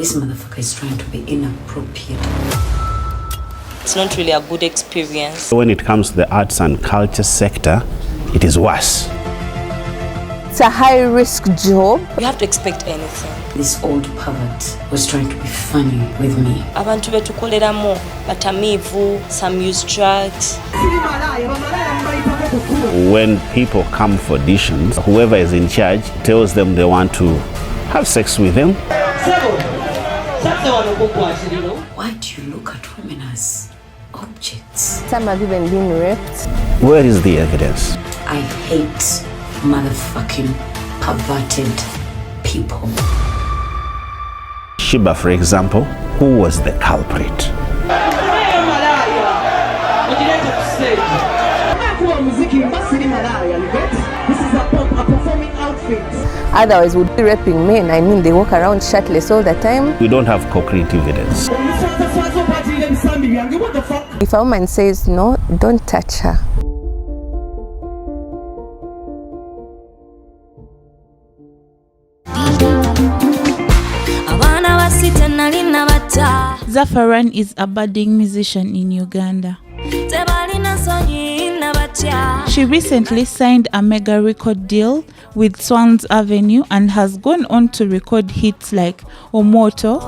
This motherfucker is trying to be inappropriate. It's not really a good experience. When it comes to the arts and culture sector, it is worse. It's a high-risk job. You have to expect anything. This old pervert was trying to be funny with me. Abantu betukoleramu batamivu, some use drugs. When people come for auditions, whoever is in charge tells them they want to have sex with them. Why do you look at women as objects? Some have even been raped. Where is the evidence? I hate motherfucking perverted people. Shiba, for example, who was the culprit? This is a performing outfit. Others would be raping men. I mean, they walk around shirtless all the time. We don't have concrete evidence. If a woman says no, don't touch her. Zafaran is a budding musician in Uganda. She recently signed a mega record deal with Swans Avenue and has gone on to record hits like Omoto,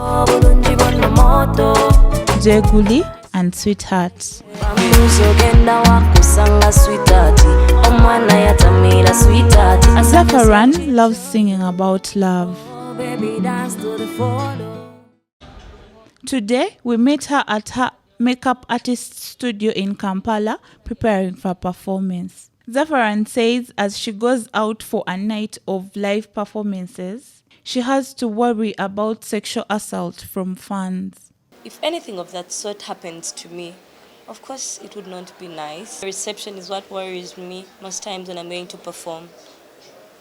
Jeguli and Sweetheart. Zafaran loves singing about love. Today, we met her at her makeup artist studio in Kampala preparing for a performance. Zafaran says as she goes out for a night of live performances, she has to worry about sexual assault from fans. If anything of that sort happens to me, of course it would not be nice. Reception is what worries me most times when I'm going to perform,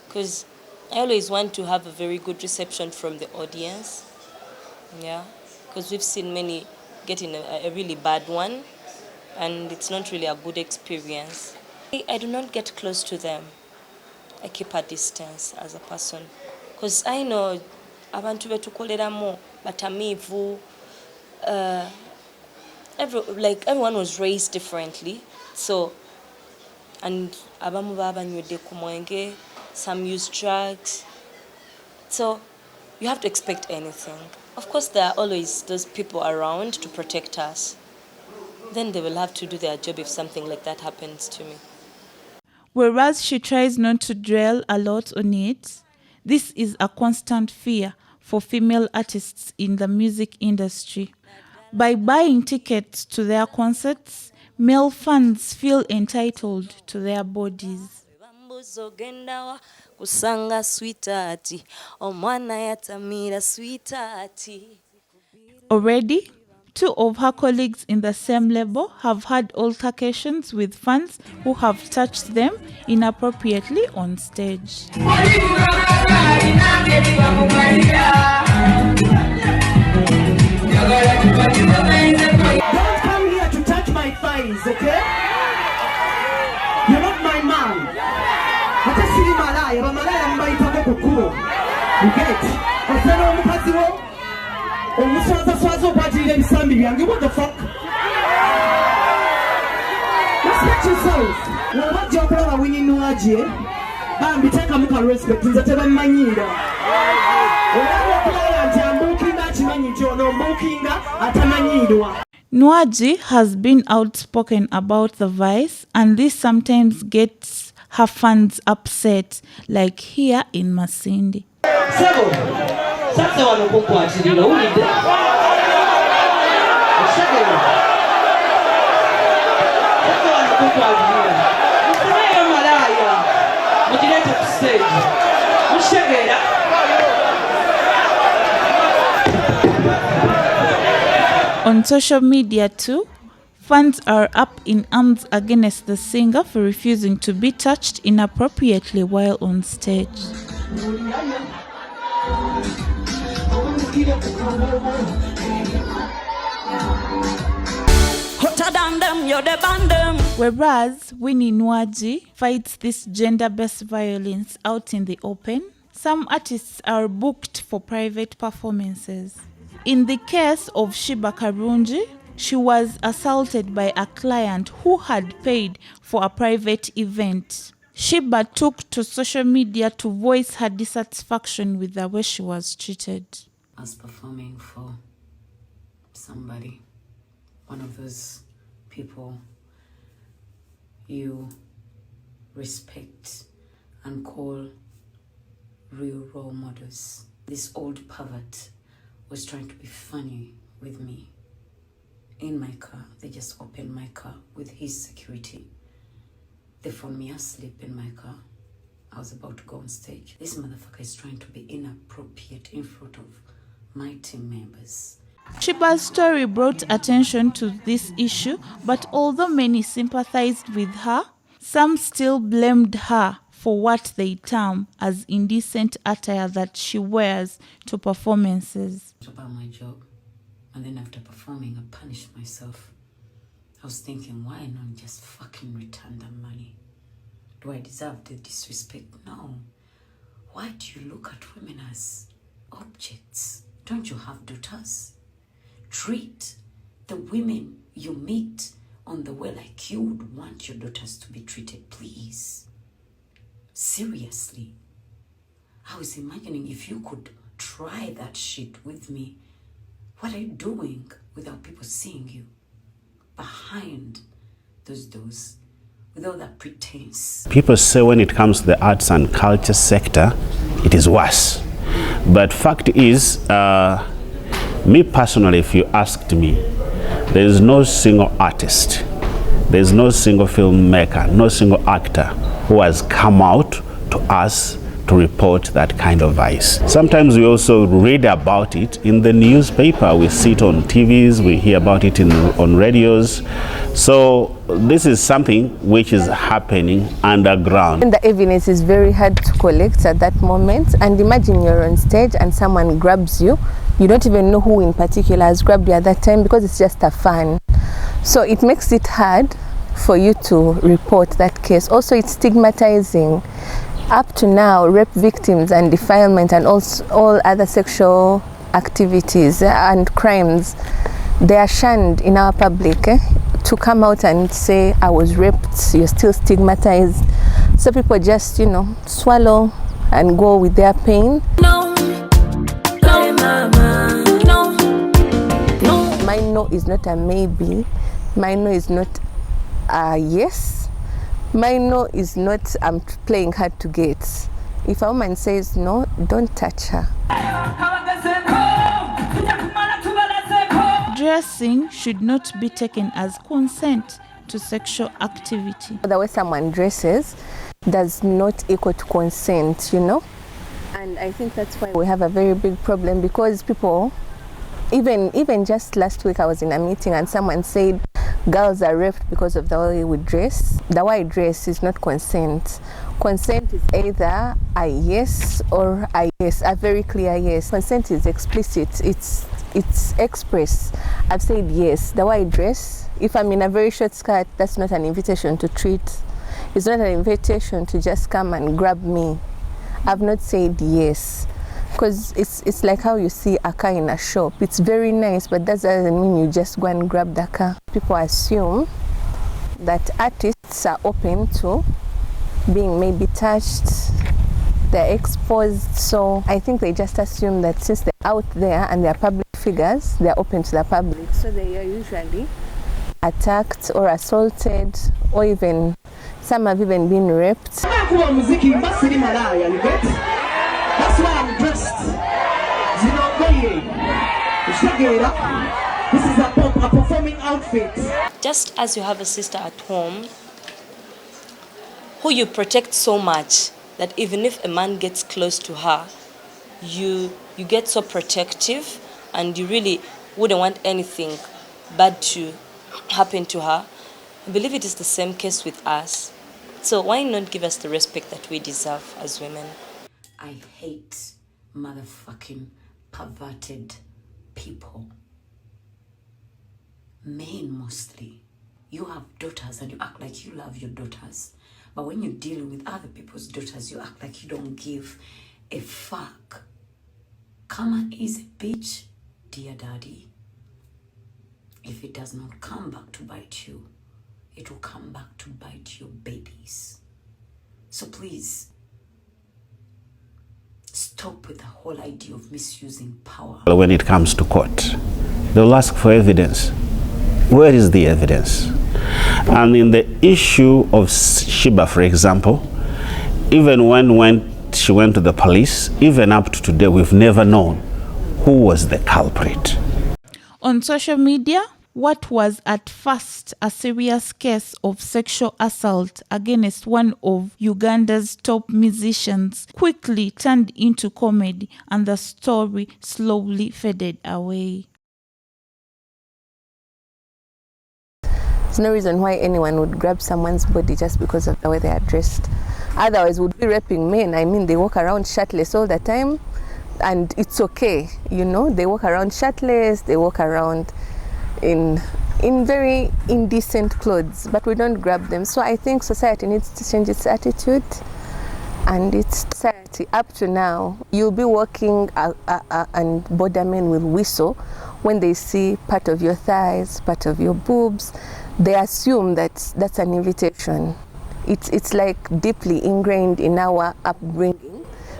because I always want to have a very good reception from the audience. Yeah, because we've seen many getting a really bad one, and it's not really a good experience. I do not get close to them. I keep a distance as a person, because I know abantu betukoleramu batamivu. Everyone was raised differently, so, and abamu babanywedde ku mwenge, some use drugs, so you have to expect anything. Of course, there are always those people around to protect us. Then they will have to do their job if something like that happens to me. Whereas she tries not to dwell a lot on it, this is a constant fear for female artists in the music industry. By buying tickets to their concerts, male fans feel entitled to their bodies. Kusanga sweetheart, omwana yatamira sweetheart. Already, two of her colleagues in the same label have had altercations with fans who have touched them inappropriately on stage. Don't come here to touch my thighs, okay? You're not my man. You get? What the fuck? Respect yourself. What your brother winning no aje? Bambi take muka respect nzate bamanyira. Nwaji has been outspoken about the vice, and this sometimes gets her fans upset, like here in Masindi. On social media too, fans are up in arms against the singer for refusing to be touched inappropriately while on stage. Whereas Winnie Nwaji fights this gender-based violence out in the open, some artists are booked for private performances. In the case of Shiba Karungi, she was assaulted by a client who had paid for a private event. Shiba took to social media to voice her dissatisfaction with the way she was treated. I was performing for somebody, one of those people you respect and call real role models. This old pervert was trying to be funny with me. In my car, they just opened my car with his security. They found me asleep in my car. I was about to go on stage. This motherfucker is trying to be inappropriate in front of my team members. Shiba's story brought attention to this issue, but although many sympathized with her, some still blamed her for what they term as indecent attire that she wears to performances. About my job, and then after performing, I punished myself. I was thinking, why not just fucking return the money? Do I deserve the disrespect? No. Why do you look at women as objects? Don't you have daughters? Treat the women you meet on the way like you would want your daughters to be treated, please. Seriously. I was imagining if you could try that shit with me. What are you doing without people seeing you behind those doors, without that pretense? People say when it comes to the arts and culture sector, it is worse. But fact is, me personally, if you asked me, there is no single artist, there is no single filmmaker, no single actor who has come out to us to report that kind of vice. Sometimes we also read about it in the newspaper, we see it on TVs, we hear about it on radios. So this is something which is happening underground. And the evidence is very hard to collect at that moment. And imagine you're on stage and someone grabs you. You don't even know who in particular has grabbed you at that time because it's just a fan. So it makes it hard for you to report that case. Also, it's stigmatizing. Up to now, rape victims and defilement and also all other sexual activities and crimes, they are shunned in our public. To come out and say, I was raped, you're still stigmatized. So people just, swallow and go with their pain. No, mama, no. My no is not a maybe. My no is not a yes. My no is not I'm playing hard to get. If a woman says no, don't touch her. Dressing should not be taken as consent to sexual activity. The way someone dresses does not equal to consent, And I think that's why we have a very big problem, because people, even just last week I was in a meeting and someone said girls are raped because of the way we dress. The way I dress is not consent. Consent is either a yes or a yes, a very clear yes. Consent is explicit, it's express. I've said yes. The way I dress, if I'm in a very short skirt, that's not an invitation to treat. It's not an invitation to just come and grab me. I've not said yes. Because it's like how you see a car in a shop. It's very nice, but that doesn't mean you just go and grab the car. People assume that artists are open to being maybe touched, they're exposed. So I think they just assume that since they're out there and they're public figures, they're open to the public. So they are usually attacked or assaulted, or even some have even been raped. That's why I'm dressed. This is a performing outfit. Just as you have a sister at home who you protect so much that even if a man gets close to her, you get so protective and you really wouldn't want anything bad to happen to her. I believe it is the same case with us. So why not give us the respect that we deserve as women? I hate motherfucking perverted people. Men mostly. You have daughters and you act like you love your daughters. But when you're dealing with other people's daughters, you act like you don't give a fuck. Come on, easy, bitch. dear daddy, if it does not come back to bite you, it will come back to bite your babies. So please, stop with the whole idea of misusing power. When it comes to court, they'll ask for evidence. Where is the evidence? And in the issue of Sheba, for example, even when she went to the police, even up to today, we've never known who was the culprit. On social media, what was at first a serious case of sexual assault against one of Uganda's top musicians quickly turned into comedy, and the story slowly faded away. There's no reason why anyone would grab someone's body just because of the way they are dressed. Otherwise, would be raping men. I mean, they walk around shirtless all the time, and it's okay, you know. They walk around shirtless, they walk around in very indecent clothes, but we don't grab them. So I think society needs to change its attitude, and its society up to now, you'll be walking and border men will whistle when they see part of your thighs, part of your boobs. They assume that that's an invitation. It's like deeply ingrained in our upbringing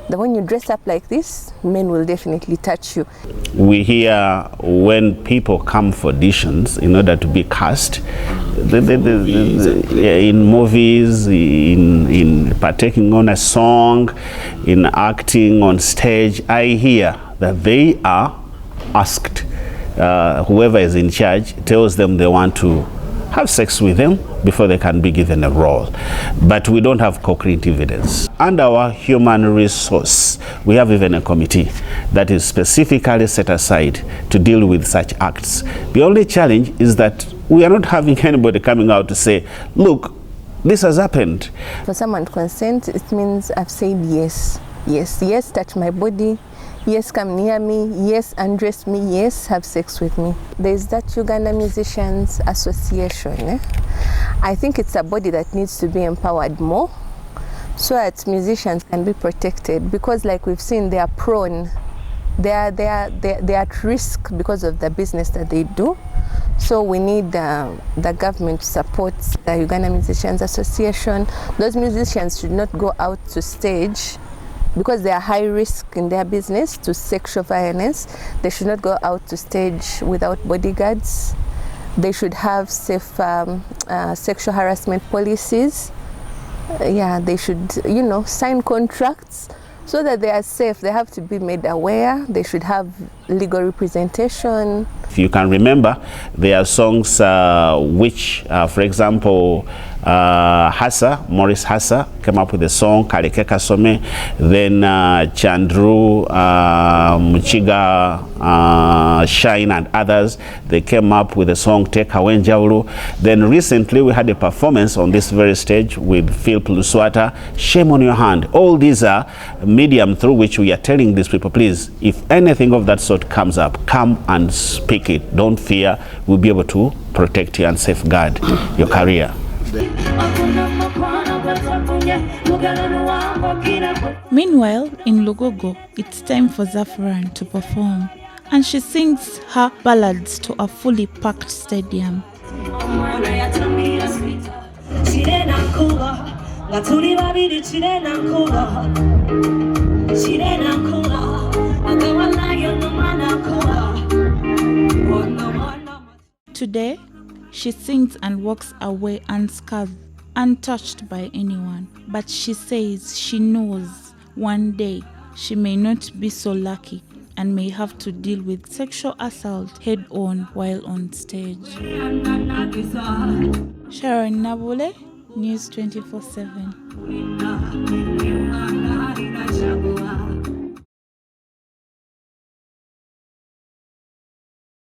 that when you dress up like this, men will definitely touch you. We hear when people come for auditions in order to be cast, in movies, in partaking on a song, in acting on stage, I hear that they are asked, whoever is in charge tells them they want to have sex with them before they can be given a role. But we don't have concrete evidence. And our human resource, we have even a committee that is specifically set aside to deal with such acts. The only challenge is that we are not having anybody coming out to say, look, this has happened. For someone to consent, it means I've said yes. Yes, yes, touch my body. Yes, come near me. Yes, undress me. Yes, have sex with me. There's that Uganda Musicians Association. I think it's a body that needs to be empowered more so that musicians can be protected, because like we've seen, they are prone. They're at risk because of the business that they do. So we need the government to support the Uganda Musicians Association. Those musicians should not go out to stage because they are high risk in their business to sexual violence. They should not go out to stage without bodyguards. They should have safe sexual harassment policies. They should, sign contracts so that they are safe. They have to be made aware. They should have legal representation. If you can remember, there are songs which, for example, Maurice Hassa came up with a song, Kaleke Kasome, then Chandru, Muchiga, Shine and others, they came up with a song, Take Away Njawulo. Then recently we had a performance on this very stage with Phil Luswata, Shame on Your Hand. All these are medium through which we are telling these people, please, if anything of that sort comes up, come and speak it. Don't fear. We'll be able to protect you and safeguard your career. Meanwhile, in Lugogo, it's time for Zafaran to perform, and she sings her ballads to a fully packed stadium. Today, she sings and walks away unscathed, untouched by anyone. But she says she knows one day she may not be so lucky and may have to deal with sexual assault head on while on stage. Sharon Nabuwule, News 24/7.